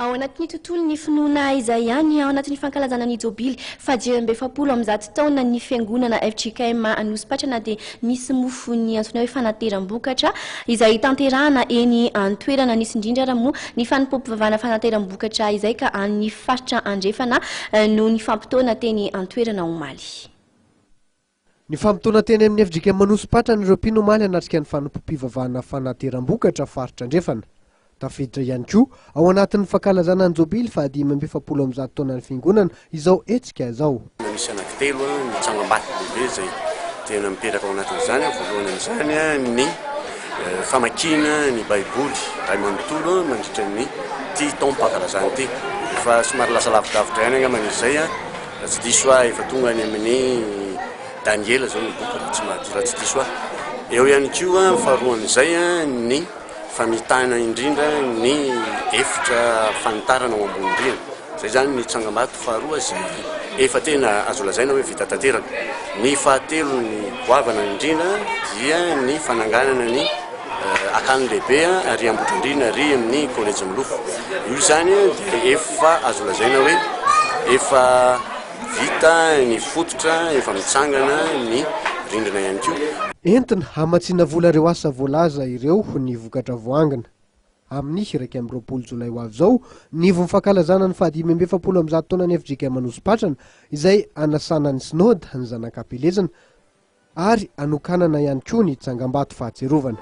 ao anatin'ny tontolo ny finoana izay ihany ao anatin'ny fankalazana ny jobily fa 20 taona ny fiangonana FJKM Anosipatrana dia nisy mofo ny antsoina hoe fanateram-bokatra izay tanterahana eny an-toerana nisy indrindra raha moa ny fanimpom-pivavahana fanateram-bokatra izay ka any faritra andrefana no ny fampitoana teny an-toerana omaly. Ny fampitoana teny amin'ny FJKM Anosipatrana ireo mpino omaly anatrika ny fanimpom-pivavahana fanateram-bokatra faritra andrefana. Tafiditra ihany koa ao anatin'ny fankalazana ny jobily fa 570 taona ny fiangonana izao hetsika izao. Misy anankitelo ny tsangam-bato lehibe izay tena mipetraka ao anatin'izany voalohany amin'izany ny famakiana ny baiboly ray manontolo mandritra ny ty taom-pankalazana ty efa somary lasa lavidavitra ihany angamba izay tsy diso efa tonga any amin'ny Daniela zao ny boky tsy madira tsy diso eo ihany koa faharoan'izay ny famitana indrindra ny efitra fanitarana ao ambony rihana zay zany ny tsangam-bato faharoa izay efa tena azo lazaina hoe vita tanteraka. Ny fahatelo ny goavana indrindra dia ny fananganana ny akano lehibe ary ambotondrina ary amin'ny kolejy milofo. Io zany dia efa azo lazaina hoe efa vita ny fototra efa mitsangana ny rindrina ihany koa. Entina hamatsiana vola ireo asa voalaza ireo ny vokatra voangana. Amin'ny 20 Jolay ho avy izao nivo fankalazana ny 570 taona ny FJKM Anosipatrana izay anasana ny sinôda ny zanak'ampelezana ary anokanana ihany koa ny tsangam-bato fahatserovana.